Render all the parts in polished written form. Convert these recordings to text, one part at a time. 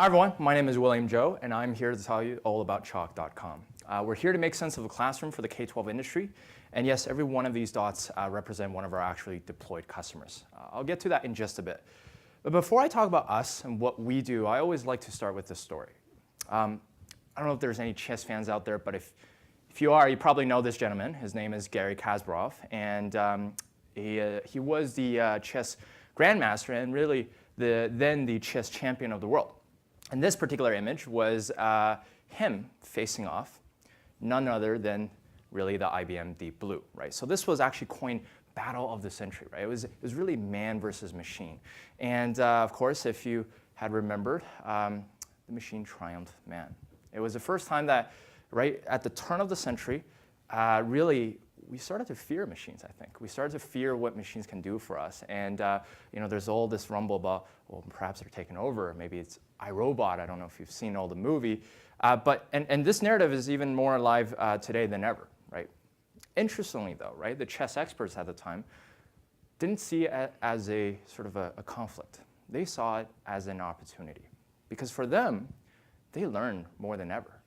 Hi everyone, my name is William Joe, and I'm here to tell you all about Chalk.com. We're here to make sense of the classroom for the K-12 industry, and yes, every one of these dots represent one of our actually deployed customers. I'll get to that in just a bit. But before I talk about us and what we do, I always like to start with this story. I don't know if there's any chess fans out there, but if you are, you probably know this gentleman. His name is Garry Kasparov, and he was the chess grandmaster and really then the chess champion of the world. And this particular image was him facing off none other than really the IBM Deep Blue, right? So this was actually coined battle of the century, right? It was really man versus machine. And of course, if you had remembered, the machine triumphed man. It was the first time that, right at the turn of the century, really we started to fear machines, I think. We started to fear what machines can do for us. And there's all this rumble about, well, perhaps they're taking over. Maybe it's iRobot. I don't know if you've seen all the movie. And this narrative is even more alive today than ever, right? Interestingly, though, right, the chess experts at the time didn't see it as a sort of a conflict. They saw it as an opportunity. Because for them, they learn more than ever.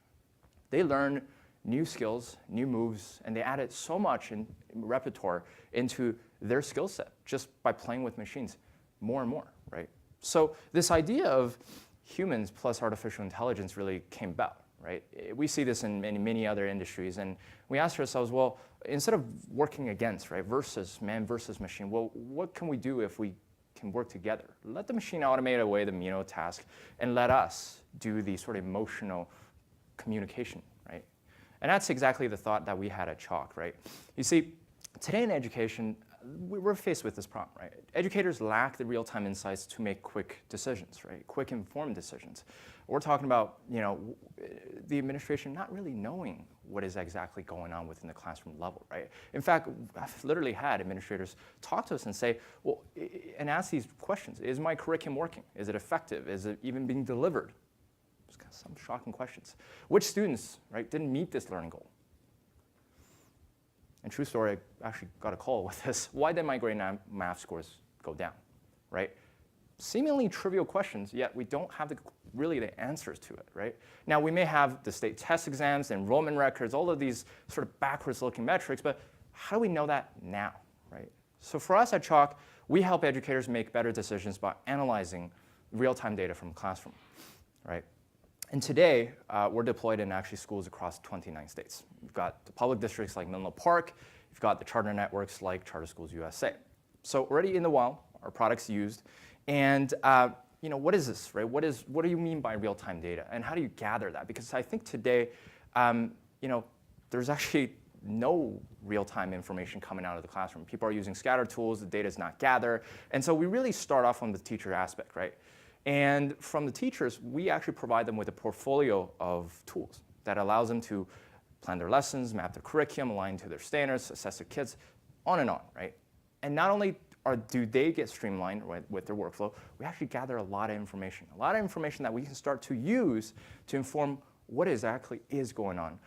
They learn new skills, new moves, and they added so much in repertoire into their skill set just by playing with machines more and more, right? So this idea of humans plus artificial intelligence really came about, right? We see this in many other industries, and we ask ourselves, well, instead of working against, right, versus man versus machine, well, what can we do if we can work together? Let the machine automate away the menial task, and let us do the sort of emotional communication, right? And that's exactly the thought that we had at Chalk, right? You see, today in education, we're faced with this problem, right? Educators lack the real-time insights to make quick decisions, right? Quick, informed decisions. We're talking about, the administration not really knowing what is exactly going on within the classroom level, right? In fact, I've literally had administrators talk to us and say, well, and ask these questions. Is my curriculum working? Is it effective? Is it even being delivered? Some shocking questions. Which students, right, didn't meet this learning goal? And true story, I actually got a call with this. Why did my grade 9 math scores go down, right? Seemingly trivial questions, yet we don't have really the answers to it, right? Now, we may have the state test exams, enrollment records, all of these sort of backwards-looking metrics, but how do we know that now, right? So for us at Chalk, we help educators make better decisions by analyzing real-time data from the classroom, right? And today, we're deployed in actually schools across 29 states. We've got the public districts like Menlo Park. You've got the charter networks like Charter Schools USA. So already in the wild, our product's used. And what is this, right? What do you mean by real-time data? And how do you gather that? Because I think today, there's actually no real-time information coming out of the classroom. People are using scatter tools. The data is not gathered. And so we really start off on the teacher aspect, right? And from the teachers, we actually provide them with a portfolio of tools that allows them to plan their lessons, map their curriculum, align to their standards, assess their kids, on and on, right? And not only do they get streamlined with their workflow, we actually gather a lot of information that we can start to use to inform what exactly is going on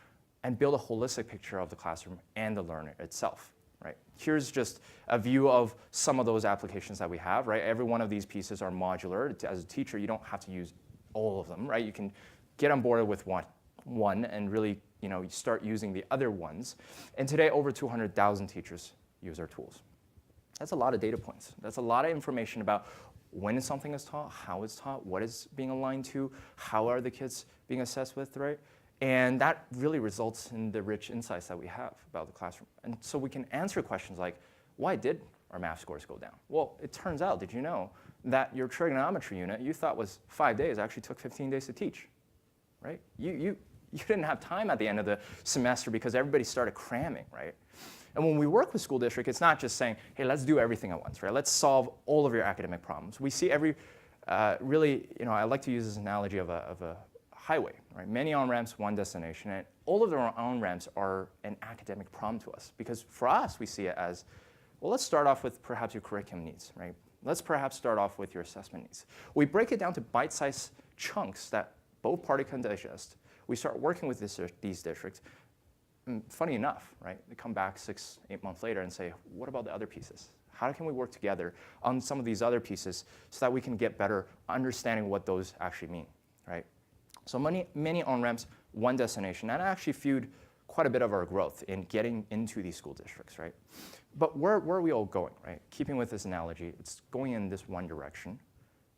and build a holistic picture of the classroom and the learner itself. Right. Here's just a view of some of those applications that we have, right? Every one of these pieces are modular. As a teacher, you don't have to use all of them, right? You can get on board with one and really, start using the other ones. And today, over 200,000 teachers use our tools. That's a lot of data points. That's a lot of information about when something is taught, how it's taught, what is being aligned to, how are the kids being assessed with, right? And that really results in the rich insights that we have about the classroom. And so we can answer questions like, why did our math scores go down? Well, it turns out, did you know that your trigonometry unit you thought was 5 days actually took 15 days to teach, right? You didn't have time at the end of the semester because everybody started cramming, right? And when we work with school district, it's not just saying, hey, let's do everything at once, right? Let's solve all of your academic problems. We see I like to use this analogy of a highway, right? Many on-ramps, one destination, and all of the on-ramps are an academic problem to us because for us, we see it as, well, let's start off with perhaps your curriculum needs, right? Let's perhaps start off with your assessment needs. We break it down to bite-sized chunks that both parties can digest. We start working with these districts. And funny enough, right? They come back 6-8 months later and say, what about the other pieces? How can we work together on some of these other pieces so that we can get better understanding what those actually mean? right? So many on-ramps, one destination. And that actually fueled quite a bit of our growth in getting into these school districts, right? But where are we all going, right? Keeping with this analogy, it's going in this one direction.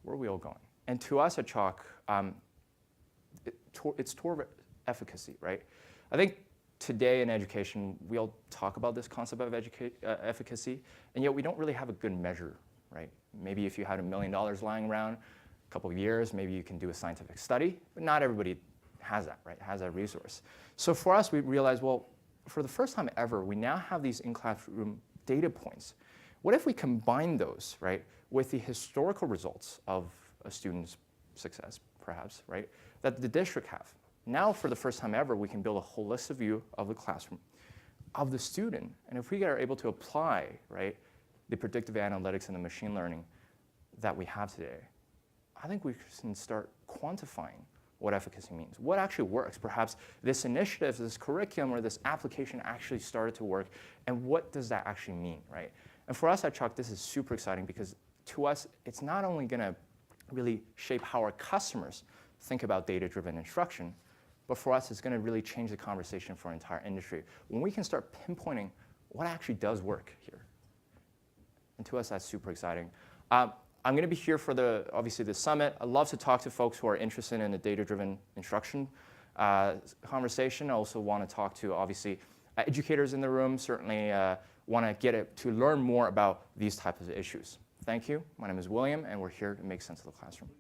Where are we all going? And to us at Chalk, it's toward efficacy, right? I think today in education, we all talk about this concept of efficacy, and yet we don't really have a good measure, right? Maybe if you had $1 million lying around a couple of years, maybe you can do a scientific study, but not everybody has that, right? Has that resource. So for us, we realized, well, for the first time ever, we now have these in-classroom data points. What if we combine those, right, with the historical results of a student's success, perhaps, right, that the district have? Now, for the first time ever, we can build a holistic view of the classroom, of the student, and if we are able to apply, right, the predictive analytics and the machine learning that we have today, I think we can start quantifying what efficacy means, what actually works. Perhaps this initiative, this curriculum, or this application actually started to work, and what does that actually mean, right? And for us at Chalk, this is super exciting because to us, it's not only going to really shape how our customers think about data-driven instruction, but for us, it's going to really change the conversation for our entire industry when we can start pinpointing what actually does work here. And to us, that's super exciting. I'm going to be here for obviously the summit. I love to talk to folks who are interested in the data-driven instruction conversation. I also want to talk to, obviously, educators in the room. Certainly want to learn more about these types of issues. Thank you. My name is William, and we're here to make sense of the classroom.